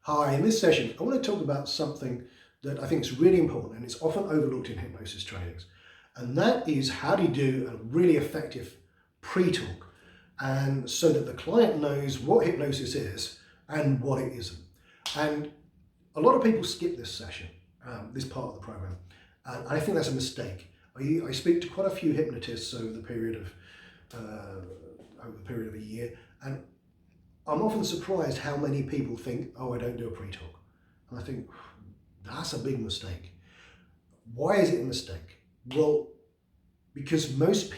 Hi, in this session, I want to talk about something that I think is really important and it's often overlooked in hypnosis trainings. And that is how do you do a really effective pre-talk, and so that the client knows what hypnosis is and what it isn't. And a lot of people skip this session, this part of the program, and I think that's a mistake. I speak to quite a few hypnotists over the period of a year, and I'm often surprised how many people think, oh, I don't do a pre-talk. And I think, that's a big mistake. Why is it a mistake? Well, because most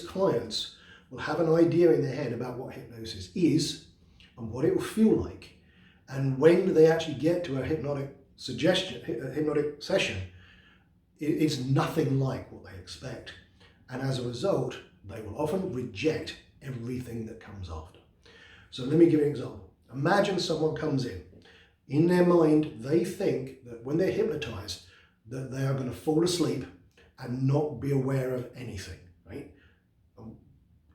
clients will have an idea in their head about what hypnosis is and what it will feel like. And when they actually get to a hypnotic session, it's nothing like what they expect. And as a result, they will often reject everything that comes after. So let me give you an example. Imagine someone comes in. In their mind, they think that when they're hypnotized, that they are going to fall asleep and not be aware of anything, right?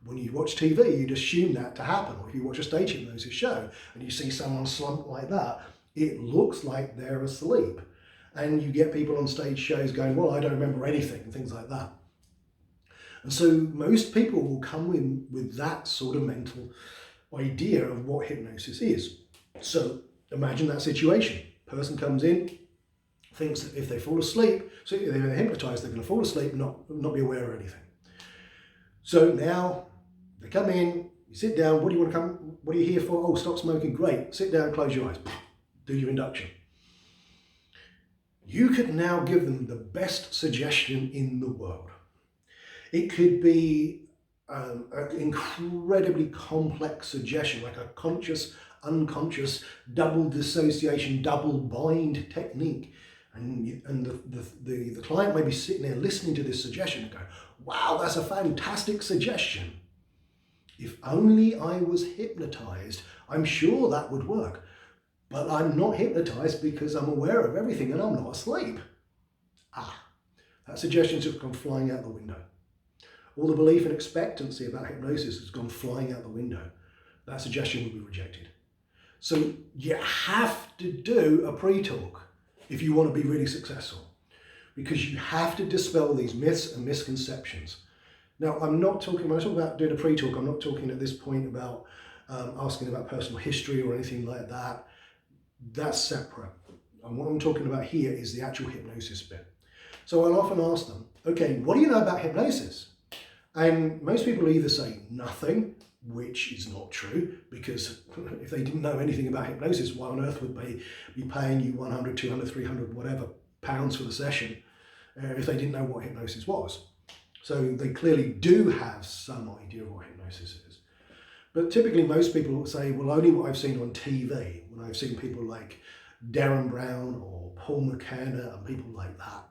When you watch TV, you'd assume that to happen. Or if you watch a stage hypnosis show and you see someone slumped like that, it looks like they're asleep. And you get people on stage shows going, well, I don't remember anything, and things like that. And so most people will come in with that sort of mental idea of what hypnosis is. So imagine that situation. Person comes in, thinks that if they fall asleep, so if they're hypnotized, they're going to fall asleep and not be aware of anything. So now they come in, you sit down, what are you here for? Oh, stop smoking, great. Sit down, close your eyes, do your induction. You could now give them the best suggestion in the world. It could be an incredibly complex suggestion, like a conscious, unconscious, double dissociation, double bind technique. And the client may be sitting there listening to this suggestion and go, wow, that's a fantastic suggestion. If only I was hypnotized, I'm sure that would work. But I'm not hypnotized because I'm aware of everything and I'm not asleep. That suggestion's just gone flying out the window. All the belief and expectancy about hypnosis has gone flying out the window. That suggestion will be rejected. So you have to do a pre-talk if you want to be really successful, because you have to dispel these myths and misconceptions. Now, when I talk about doing a pre-talk, I'm not talking at this point about asking about personal history or anything like that. That's separate. And what I'm talking about here is the actual hypnosis bit. So I'll often ask them, okay, what do you know about hypnosis? And most people either say nothing, which is not true, because if they didn't know anything about hypnosis, why on earth would they be paying you 100, 200, 300, whatever pounds for the session if they didn't know what hypnosis was? So they clearly do have some idea of what hypnosis is. But typically most people will say, well, only what I've seen on TV, when I've seen people like Darren Brown or Paul McKenna and people like that.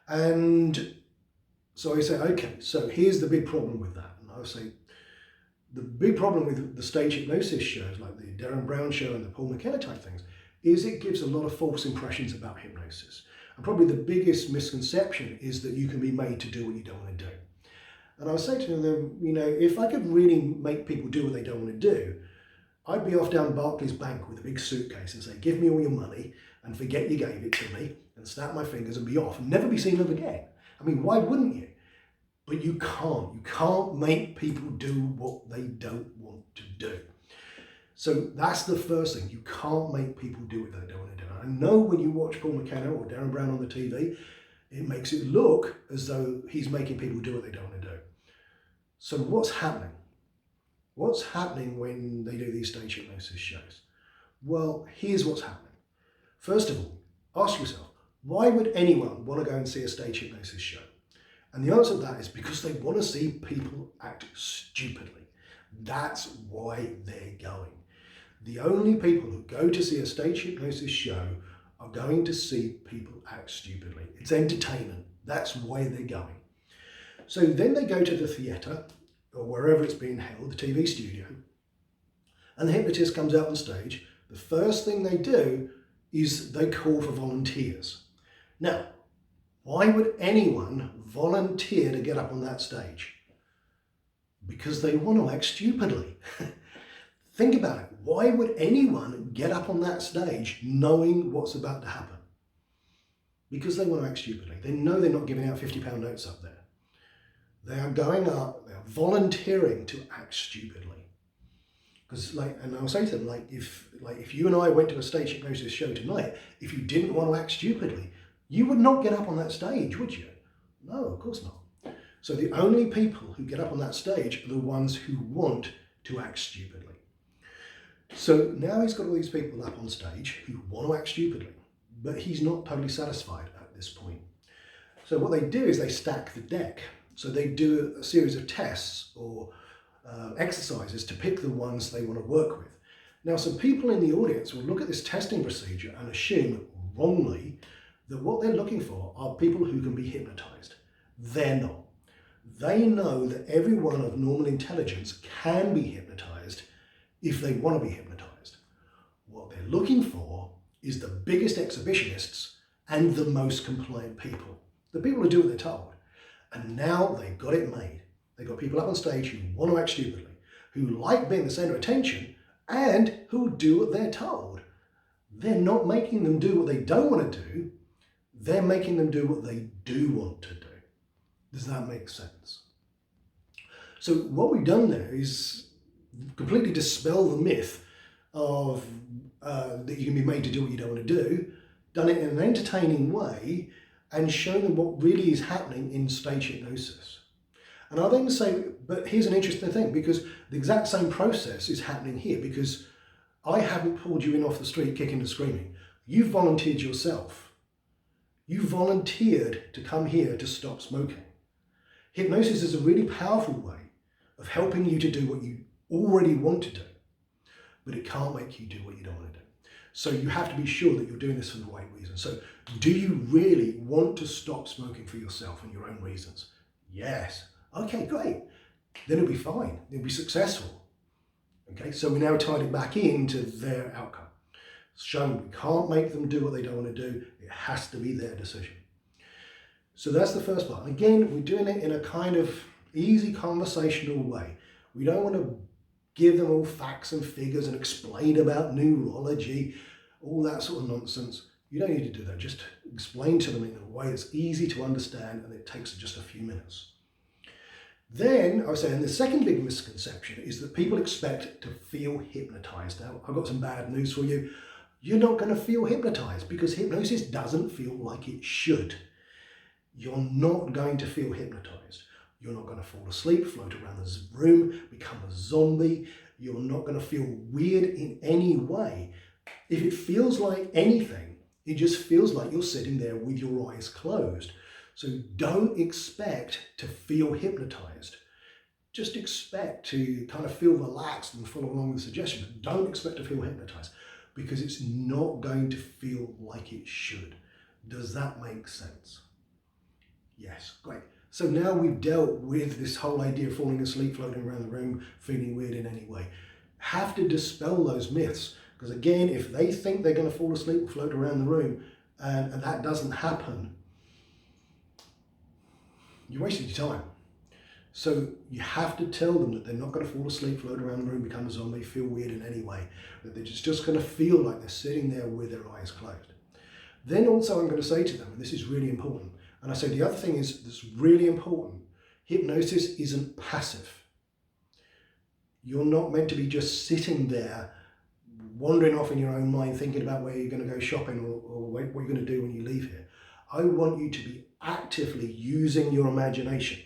And so I say, okay, so here's the big problem with that. And I'll say, the big problem with the stage hypnosis shows, like the Darren Brown show and the Paul McKenna type things, is it gives a lot of false impressions about hypnosis. And probably the biggest misconception is that you can be made to do what you don't want to do. And I was saying to them, if I could really make people do what they don't want to do, I'd be off down Barclays Bank with a big suitcase and say, give me all your money and forget you gave it to me, and snap my fingers and be off and never be seen of again. I mean, why wouldn't you? But you can't. You can't make people do what they don't want to do. So that's the first thing. You can't make people do what they don't want to do. I know when you watch Paul McKenna or Darren Brown on the TV, it makes it look as though he's making people do what they don't want to do. So what's happening? What's happening when they do these stage hypnosis shows? Well, here's what's happening. First of all, ask yourself, why would anyone want to go and see a stage hypnosis show? And the answer to that is because they want to see people act stupidly. That's why they're going. The only people who go to see a stage hypnosis show are going to see people act stupidly. It's entertainment. That's why they're going. So then they go to the theatre or wherever it's being held, the TV studio, and the hypnotist comes out on stage. The first thing they do is they call for volunteers. Now, why would anyone volunteer to get up on that stage? Because they want to act stupidly. Think about it. Why would anyone get up on that stage knowing what's about to happen? Because they want to act stupidly. They know they're not giving out £50 notes up there. They are going up, they are volunteering to act stupidly. Because and I'll say to them, if you and I went to a stage hypnosis show tonight, if you didn't want to act stupidly, you would not get up on that stage, would you? No, of course not. So the only people who get up on that stage are the ones who want to act stupidly. So now he's got all these people up on stage who want to act stupidly, but he's not totally satisfied at this point. So what they do is they stack the deck. So they do a series of tests or exercises to pick the ones they want to work with. Now, some people in the audience will look at this testing procedure and assume wrongly that what they're looking for are people who can be hypnotized. They're not. They know that everyone of normal intelligence can be hypnotized if they want to be hypnotized. What they're looking for is the biggest exhibitionists and the most compliant people. The people who do what they're told. And now they've got it made. They've got people up on stage who want to act stupidly, who like being the center of attention, and who do what they're told. They're not making them do what they don't want to do. They're making them do what they do want to do. Does that make sense? So what we've done there is completely dispel the myth of that you can be made to do what you don't want to do, done it in an entertaining way, and shown them what really is happening in stage hypnosis. And I'll then say, but here's an interesting thing, because the exact same process is happening here, because I haven't pulled you in off the street kicking and screaming. You volunteered yourself. You volunteered to come here to stop smoking. Hypnosis is a really powerful way of helping you to do what you already want to do, but it can't make you do what you don't want to do. So you have to be sure that you're doing this for the right reason. So do you really want to stop smoking for yourself and your own reasons? Yes. Okay, great. Then it'll be fine. It'll be successful. Okay, so we now tied it back into their outcome. Shown we can't make them do what they don't want to do. It has to be their decision. So that's the first part. And again, we're doing it in a kind of easy conversational way. We don't want to give them all facts and figures and explain about neurology, all that sort of nonsense. You don't need to do that. Just explain to them in a way that's easy to understand, and it takes just a few minutes. Then I was saying the second big misconception is that people expect to feel hypnotized. Now, I've got some bad news for you. You're not going to feel hypnotized because hypnosis doesn't feel like it should. You're not going to feel hypnotized. You're not going to fall asleep, float around the room, become a zombie. You're not going to feel weird in any way. If it feels like anything, it just feels like you're sitting there with your eyes closed. So don't expect to feel hypnotized. Just expect to kind of feel relaxed and follow along with the suggestion, but don't expect to feel hypnotized because it's not going to feel like it should. Does that make sense? Yes, great. So now we've dealt with this whole idea of falling asleep, floating around the room, feeling weird in any way. Have to dispel those myths, because again, if they think they're going to fall asleep or float around the room and that doesn't happen, you're wasting your time. So you have to tell them that they're not going to fall asleep, float around the room, become a zombie, feel weird in any way, that they're just going to feel like they're sitting there with their eyes closed. Then also I'm going to say to them, and this is really important, and I say the other thing is that's really important, hypnosis isn't passive. You're not meant to be just sitting there wandering off in your own mind thinking about where you're going to go shopping or what you're going to do when you leave here. I want you to be actively using your imagination.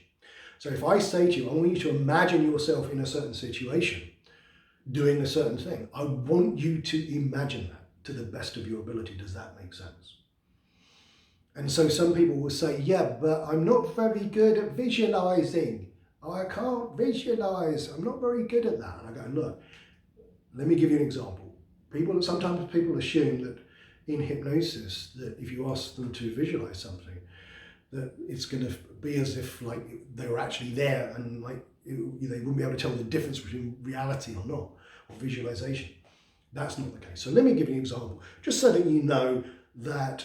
So if I say to you, I want you to imagine yourself in a certain situation, doing a certain thing, I want you to imagine that to the best of your ability. Does that make sense? And so some people will say, yeah, but I'm not very good at visualizing. I can't visualize. I'm not very good at that. And I go, look, let me give you an example. Sometimes people assume that in hypnosis, that if you ask them to visualize something, that it's going to be as if like they were actually there and like they wouldn't be able to tell the difference between reality or not, or visualization. That's not the case. So let me give you an example, just so that you know that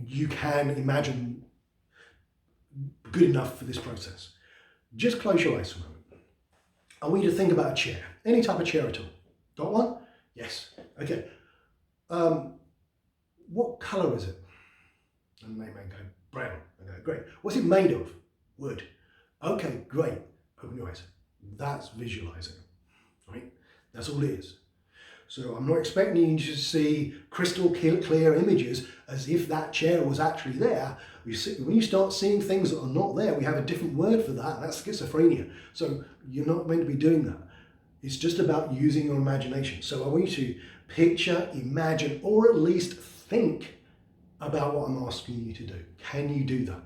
you can imagine good enough for this process. Just close your eyes for a moment. I want you to think about a chair. Any type of chair at all. Got one? Yes. Okay. What colour is it? And they may go, brown. I go, great. What's it made of? Wood. Okay, great. Open your eyes. That's visualizing, right? That's all it is. So I'm not expecting you to see crystal clear images as if that chair was actually there. When you start seeing things that are not there, we have a different word for that, and that's schizophrenia. So you're not meant to be doing that. It's just about using your imagination. So I want you to picture, imagine, or at least think about what I'm asking you to do. Can you do that?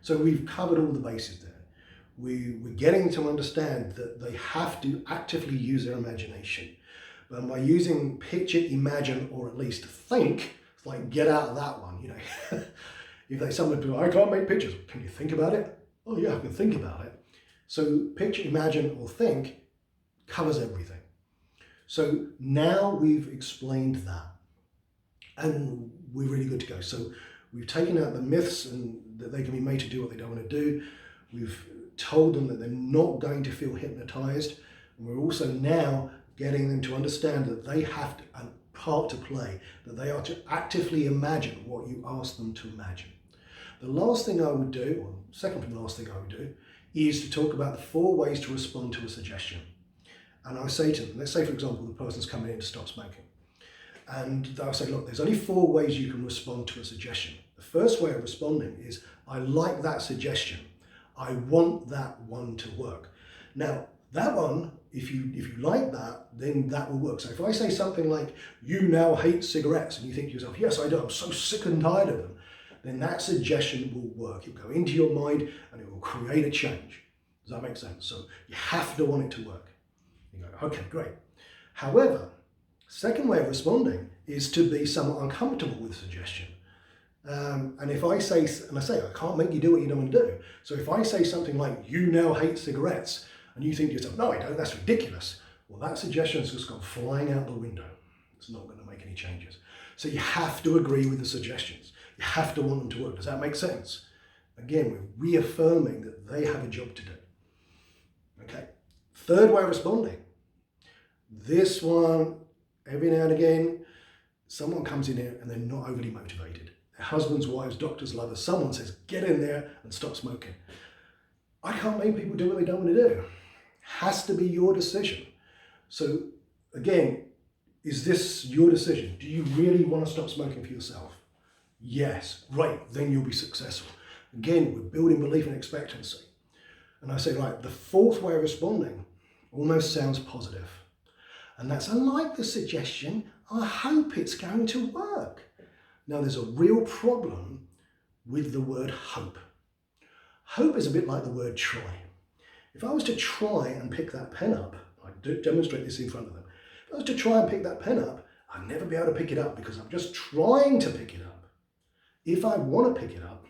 So we've covered all the bases there. We're getting to understand that they have to actively use their imagination. But by using picture, imagine, or at least think, it's like get out of that one, you know. If someone be like, I can't make pictures, can you think about it? Oh yeah, I can think about it. So picture, imagine, or think covers everything. So now we've explained that, and we're really good to go. So we've taken out the myths and that they can be made to do what they don't want to do. We've told them that they're not going to feel hypnotized. And we're also now getting them to understand that they have a part to play, that they are to actively imagine what you ask them to imagine. The last thing I would do, or second from the last thing I would do, is to talk about the 4 ways to respond to a suggestion. And I say to them, let's say for example, the person's coming in to stop smoking. And they'll say, look, there's only 4 ways you can respond to a suggestion. The first way of responding is, I like that suggestion. I want that one to work. Now, that one, if you like that, then that will work. So if I say something like, you now hate cigarettes, and you think to yourself, yes, I do, I'm so sick and tired of them, then that suggestion will work. It'll go into your mind and it will create a change. Does that make sense? So you have to want it to work. You go, okay, great. However, second way of responding is to be somewhat uncomfortable with suggestion. And if I say, I can't make you do what you don't want to do. So if I say something like, you now hate cigarettes, and you think to yourself, no, I don't, that's ridiculous. Well, that suggestion's just gone flying out the window. It's not going to make any changes. So you have to agree with the suggestions. You have to want them to work. Does that make sense? Again, we're reaffirming that they have a job to do. Okay. Third way of responding. This one, every now and again, someone comes in here and they're not overly motivated. Their husbands, wives, doctors, lovers, someone says, get in there and stop smoking. I can't make people do what they don't want to do. Has to be your decision. So again, is this your decision? Do you really want to stop smoking for yourself? Yes, great, then you'll be successful. Again, we're building belief and expectancy. And I say, right, the 4th way of responding almost sounds positive. And that's, I like the suggestion, I hope it's going to work. Now there's a real problem with the word hope. Hope is a bit like the word try. If I was to try and pick that pen up, I demonstrate this in front of them. If I was to try and pick that pen up, I'd never be able to pick it up because I'm just trying to pick it up. If I want to pick it up,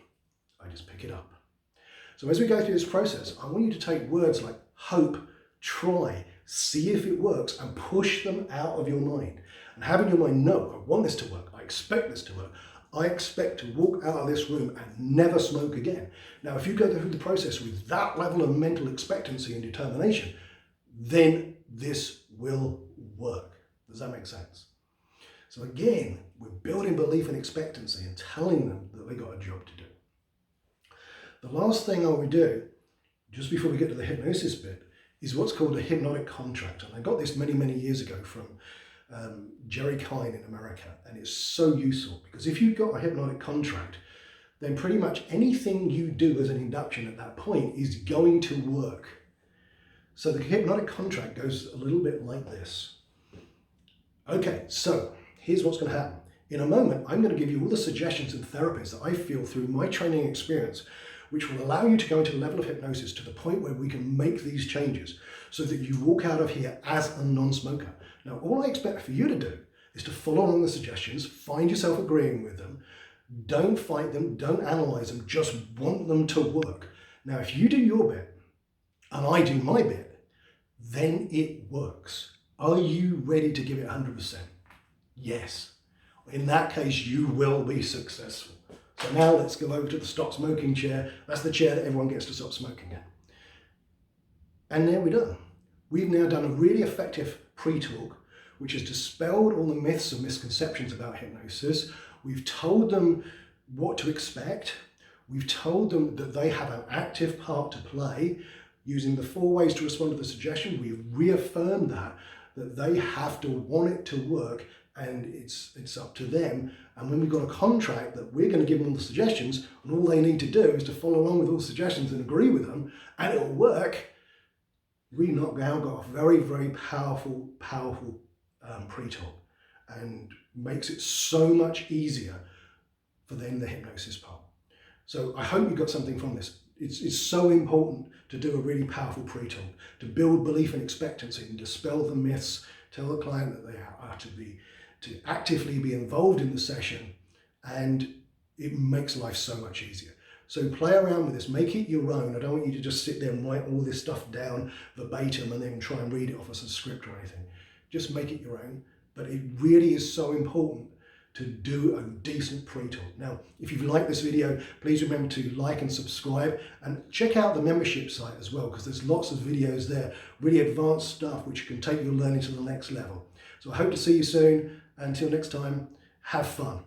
I just pick it up. So as we go through this process, I want you to take words like hope, try, see if it works, and push them out of your mind. And have in your mind, no, I want this to work, I expect this to work. I expect to walk out of this room and never smoke again. Now, if you go through the process with that level of mental expectancy and determination, then this will work. Does that make sense? So again, we're building belief and expectancy and telling them that they got a job to do. The last thing I would do, just before we get to the hypnosis bit, is what's called a hypnotic contract. And I got this many, many years ago from Jerry Kine in America, and it's so useful because if you've got a hypnotic contract, then pretty much anything you do as an induction at that point is going to work. So the hypnotic contract goes a little bit like this. Okay, so here's what's going to happen. In a moment, I'm going to give you all the suggestions and therapies that I feel through my training experience, which will allow you to go into a level of hypnosis to the point where we can make these changes so that you walk out of here as a non-smoker. Now, all I expect for you to do is to follow along the suggestions, find yourself agreeing with them, don't fight them, don't analyze them, just want them to work. Now, if you do your bit and I do my bit, then it works. Are you ready to give it 100%? Yes. In that case, you will be successful. So now let's go over to the stop smoking chair. That's the chair that everyone gets to stop smoking in. And there we're done. we've now done a really effective pre-talk, which has dispelled all the myths and misconceptions about hypnosis. We've told them what to expect. We've told them that they have an active part to play using the 4 ways to respond to the suggestion. We've reaffirmed that they have to want it to work, and it's up to them. And when we've got a contract that we're going to give them all the suggestions, and all they need to do is to follow along with all the suggestions and agree with them, and it'll work, we now got a very, very powerful pre-talk, and makes it so much easier for them, the hypnosis part. So I hope you got something from this. It's so important to do a really powerful pre-talk, to build belief and expectancy and dispel the myths, tell the client that they are to actively be involved in the session, and it makes life so much easier. So play around with this, make it your own. I don't want you to just sit there and write all this stuff down verbatim and then try and read it off as a script or anything. Just make it your own. But it really is so important to do a decent pre-talk. Now, if you've liked this video, please remember to like and subscribe, and check out the membership site as well, because there's lots of videos there, really advanced stuff which can take your learning to the next level. So I hope to see you soon. Until next time, have fun.